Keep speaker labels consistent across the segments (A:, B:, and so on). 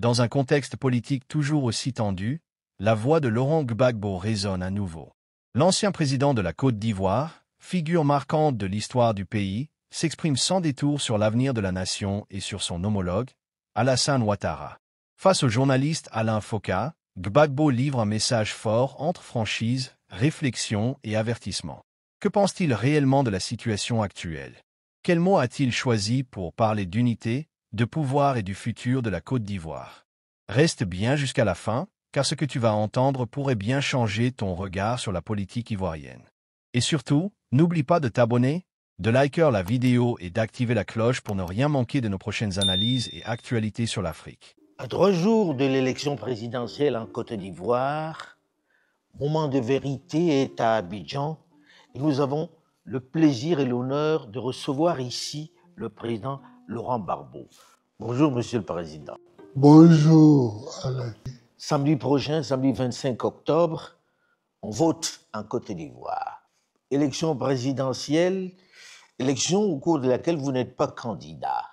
A: Dans un contexte politique toujours aussi tendu, la voix de Laurent Gbagbo résonne à nouveau. L'ancien président de la Côte d'Ivoire, figure marquante de l'histoire du pays, s'exprime sans détour sur l'avenir de la nation et sur son homologue, Alassane Ouattara. Face au journaliste Alain Foka, Gbagbo livre un message fort entre franchise, réflexion et avertissement. Que pense-t-il réellement de la situation actuelle? Quel mot a-t-il choisi pour parler d'unité, de pouvoir et du futur de la Côte d'Ivoire? Reste bien jusqu'à la fin, car ce que tu vas entendre pourrait bien changer ton regard sur la politique ivoirienne. Et surtout, n'oublie pas de t'abonner, de liker la vidéo et d'activer la cloche pour ne rien manquer de nos prochaines analyses et actualités sur l'Afrique.
B: À 3 jours de l'élection présidentielle en Côte d'Ivoire, moment de vérité est à Abidjan et nous avons le plaisir et l'honneur de recevoir ici le président Laurent Gbagbo. Bonjour, Monsieur le Président.
C: Bonjour, Alain.
B: Samedi prochain, samedi 25 octobre, on vote en Côte d'Ivoire. Élection présidentielle, élection au cours de laquelle vous n'êtes pas candidat.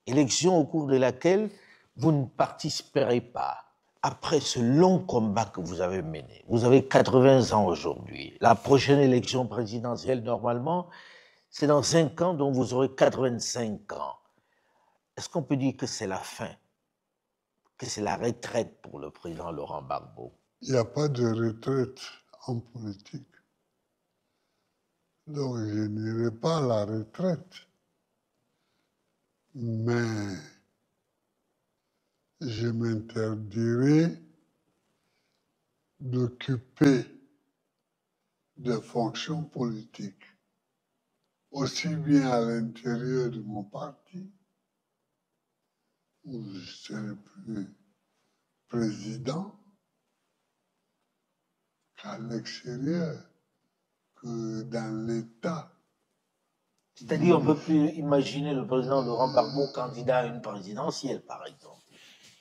B: Élection au cours de laquelle vous ne participerez pas. Après ce long combat que vous avez mené, vous avez 80 ans aujourd'hui. La prochaine élection présidentielle, normalement, c'est dans 5 ans, donc vous aurez 85 ans. Est-ce qu'on peut dire que c'est la fin, que c'est la retraite pour le président Laurent Gbagbo?
C: Il n'y a pas de retraite en politique. Donc je n'irai pas à la retraite. Mais je m'interdirai d'occuper des fonctions politiques, aussi bien à l'intérieur de mon parti, où je serai plus président, qu'à l'extérieur, que dans l'État.
B: C'est-à-dire, on ne peut plus imaginer le président Laurent Gbagbo candidat à une présidentielle, par exemple.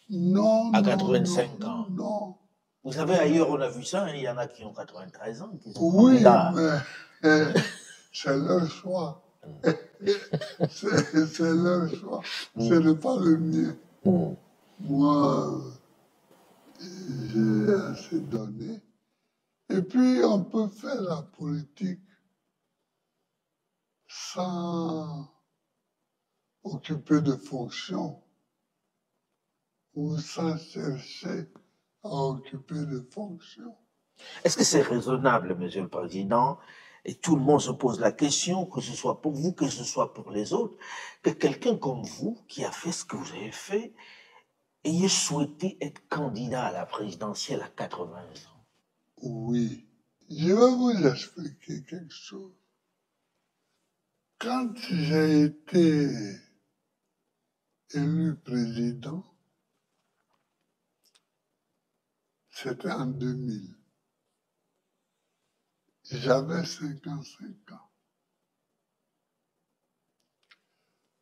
C: Non,
B: à 85 ans.
C: Non.
B: Vous savez, ailleurs, on a vu ça, hein, il y en a qui ont 93 ans, qui sont
C: oui,
B: candidats.
C: Mais c'est leur choix. c'est leur choix. Ce n'est pas le mien. Moi, j'ai assez donné. Et puis, on peut faire la politique sans occuper de fonctions ou sans chercher à occuper de fonctions.
B: Est-ce que c'est raisonnable, Monsieur le Président, et tout le monde se pose la question, que ce soit pour vous, que ce soit pour les autres, que quelqu'un comme vous, qui a fait ce que vous avez fait, ayez souhaité être candidat à la présidentielle à 80 ans?
C: Oui. Je vais vous expliquer quelque chose. Quand j'ai été élu président, c'était en 2000. J'avais 55 ans.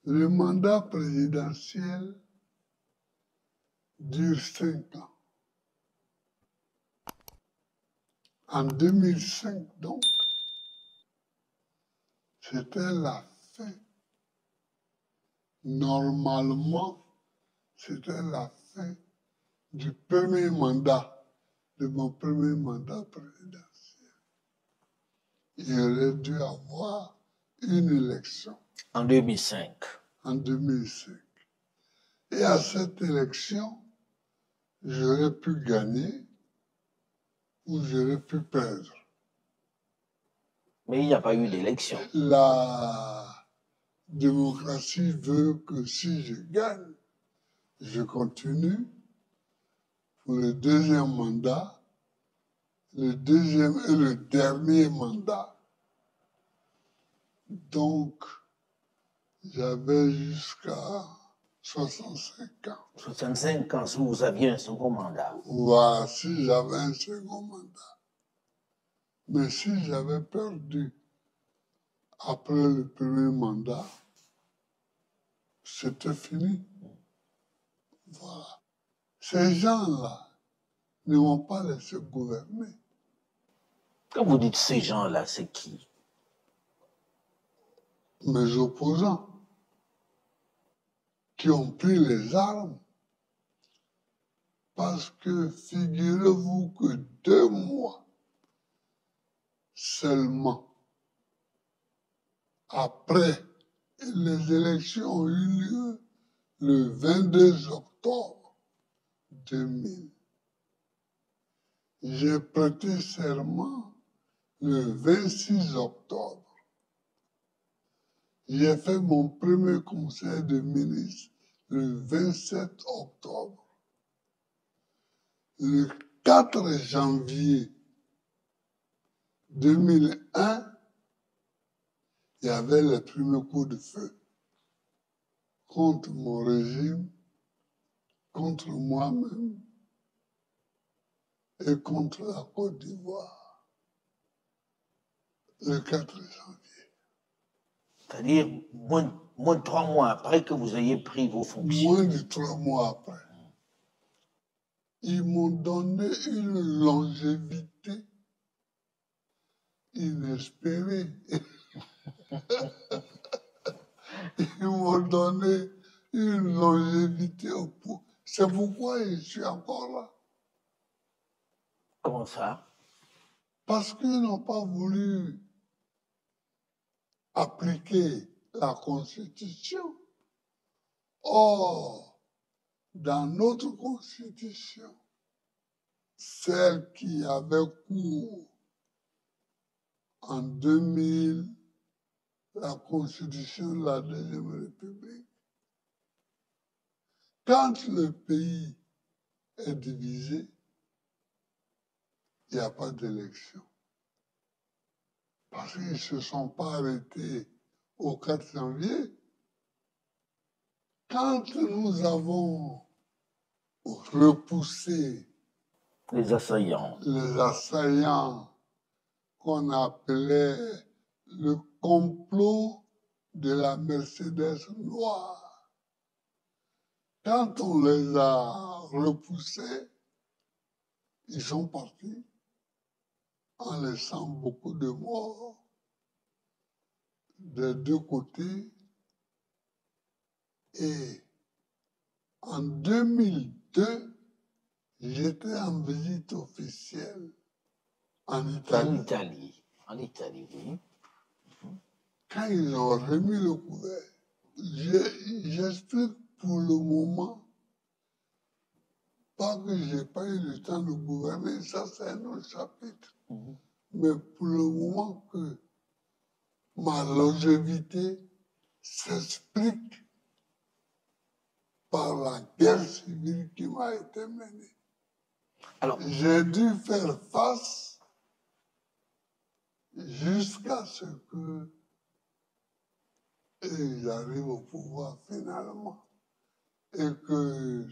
C: Le mandat présidentiel dure 5 ans. En 2005, donc, c'était la fin. Normalement, c'était la fin du premier mandat, de mon premier mandat présidentiel. Il aurait dû avoir une élection.
B: En 2005.
C: En 2005. Et à cette élection, j'aurais pu gagner ou j'aurais pu perdre.
B: Mais il n'y a pas eu d'élection.
C: La démocratie veut que si je gagne, je continue pour le deuxième mandat, le deuxième et le dernier mandat. Donc, j'avais jusqu'à 65 ans.
B: 65 ans, si vous aviez un second mandat.
C: Voilà, si j'avais un second mandat. Mais si j'avais perdu après le premier mandat, c'était fini. Voilà. Ces gens-là ne vont pas laisser gouverner.
B: Quand vous dites ces gens-là, c'est qui?
C: Mes opposants qui ont pris les armes Parce que figurez-vous que 2 mois seulement après les élections ont eu lieu le 22 octobre 2000. J'ai prêté serment le 26 octobre. J'ai fait mon premier conseil de ministre le 27 octobre. Le 4 janvier 2001, il y avait le premier coup de feu contre mon régime, contre moi-même et contre la Côte d'Ivoire. Le 4 janvier.
B: C'est-à-dire moins de 3 mois après que vous ayez pris vos fonctions.
C: Moins de 3 mois après. Ils m'ont donné une longévité inespérée. Ils m'ont donné une longévité au pouvoir. C'est pourquoi je suis encore là.
B: Comment ça?
C: Parce qu'ils n'ont pas voulu appliquer la Constitution. Or, dans notre Constitution, celle qui avait cours en 2000, la Constitution de la Deuxième République, quand le pays est divisé, il n'y a pas d'élection. Parce qu'ils ne se sont pas arrêtés au 4 janvier. Quand nous avons repoussé
B: Les assaillants.
C: les assaillants qu'on appelait le complot de la Mercedes noire, quand on les a repoussés, ils sont partis en laissant beaucoup de morts des 2 côtés. Et en 2002, j'étais en visite officielle en Italie.
B: En Italie, oui.
C: Quand ils ont remis le couvert, j'explique pour le moment, pas que je n'ai pas eu le temps de gouverner, ça c'est un autre chapitre, mais pour le moment que ma longévité s'explique par la guerre civile qui m'a été menée.
B: Alors,
C: j'ai dû faire face jusqu'à ce que ils arrivent au pouvoir finalement et que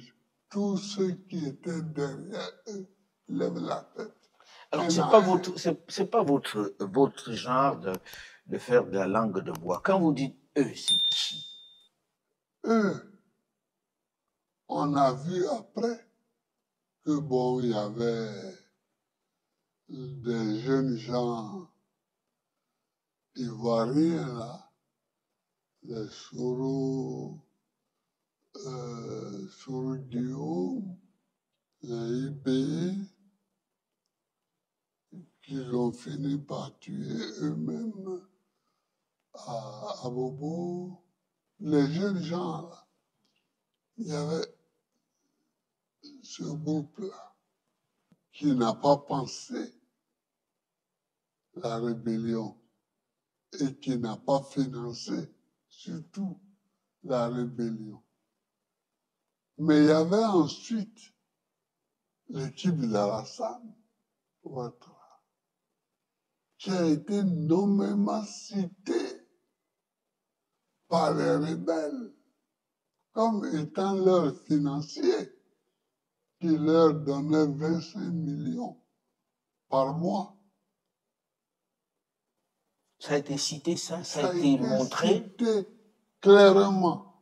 C: tous ceux qui étaient derrière eux lèvent la tête.
B: alors c'est pas votre genre de faire de la langue de bois. Quand vous dites eux, c'est qui?
C: Eux, on a vu après que bon, il y avait des jeunes gens ivoiriens là, les Soro Guillaume, les IB, qui ont fini par tuer eux-mêmes à Bobo. Les jeunes gens là, il y avait ce groupe-là qui n'a pas pensé la rébellion et qui n'a pas financé surtout la rébellion. Mais il y avait ensuite l'équipe d'Alassane Ouattara qui a été nommément citée par les rebelles comme étant leur financier qui leur donnait 25 millions par mois.
B: Ça a été cité, ça a été montré.
C: Cité clairement.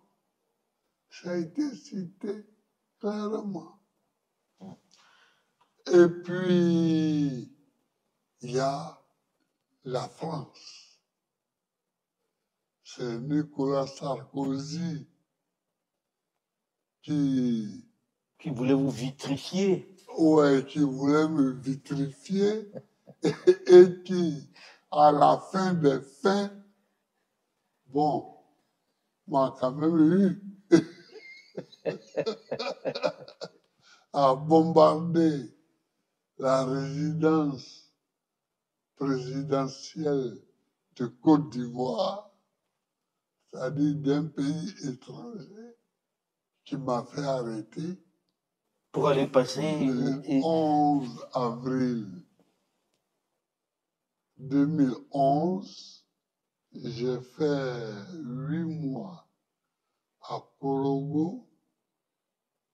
C: Ça a été cité clairement. Et puis, il y a la France. C'est Nicolas Sarkozy qui
B: Qui voulait vous vitrifier.
C: Ouais, qui voulait me vitrifier et qui, à la fin des fins, bon, m'a quand même eu à bombarder la résidence présidentielle de Côte d'Ivoire, c'est-à-dire d'un pays étranger, qui m'a fait arrêter
B: Pour aller passer.
C: le 11 avril 2011. J'ai fait 8 mois à Korogo,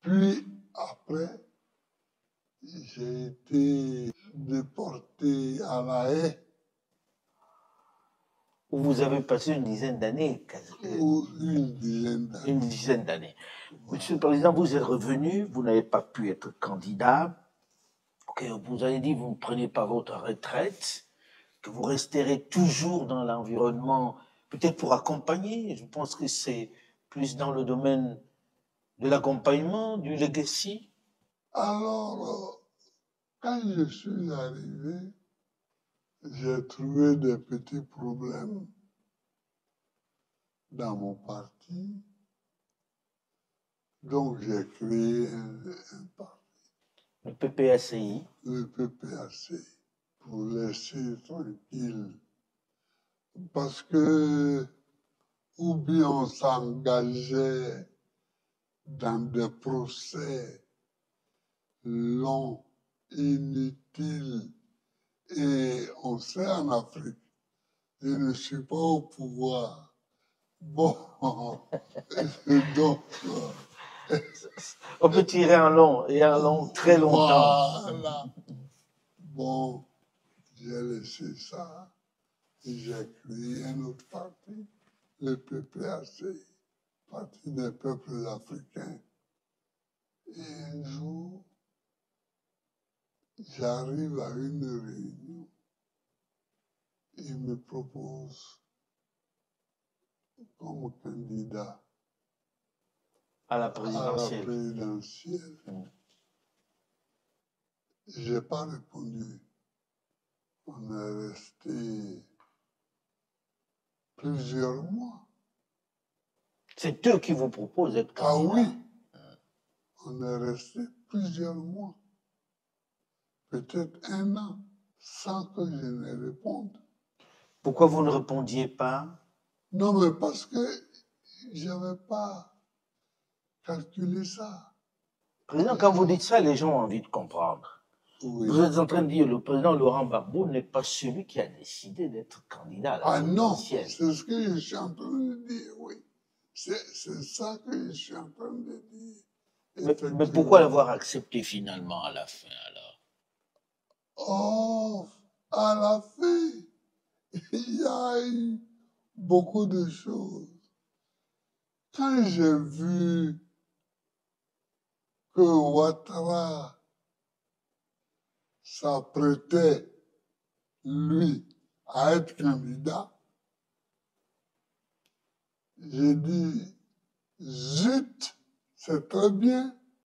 C: puis après, j'ai été déporté à La Haye.
B: Où vous avez passé une dizaine d'années.
C: Ou une dizaine d'années.
B: Une dizaine d'années. Monsieur le Président, vous êtes revenu, vous n'avez pas pu être candidat. Vous avez dit que vous ne prenez pas votre retraite, que vous resterez toujours dans l'environnement, peut-être pour accompagner. Je pense que c'est plus dans le domaine de l'accompagnement, du legacy.
C: Alors, quand je suis arrivé, j'ai trouvé des petits problèmes dans mon parti. Donc, j'ai créé un parti.
B: Le PPACI.
C: Le PPACI, pour laisser tranquille. Parce que, ou bien on s'engageait dans des procès longs, inutiles, et on sait en Afrique, je ne suis pas au pouvoir. Bon, donc...
B: On peut tirer en long, et en long très longtemps.
C: Voilà. Bon, j'ai laissé ça, et j'ai créé un autre parti, le PPAC, Parti des peuples africains. Et un jour, j'arrive à une réunion, il me propose comme candidat
B: À la présidentielle.
C: Je n'ai pas répondu. On est resté plusieurs mois.
B: C'est eux qui vous proposent d'être candidat.
C: Ah oui, on est resté plusieurs mois, peut-être 1 an, sans que je ne réponde.
B: Pourquoi vous ne répondiez pas?
C: Non, mais parce que je n'avais pas calculé ça.
B: Président, quand vous dites ça, les gens ont envie de comprendre.
C: Oui.
B: Vous êtes en train de dire que le président Laurent Gbagbo n'est pas celui qui a décidé d'être candidat à la présidentielle.
C: Ah non, c'est ce que je suis en train de dire, oui. C'est ça que je suis en train de dire.
B: Mais pourquoi l'avoir accepté finalement à la fin alors?
C: Oh, à la fin, il y a eu beaucoup de choses. Quand j'ai vu que Ouattara s'apprêtait, lui, à être candidat, j'ai dit, zut, c'est très bien,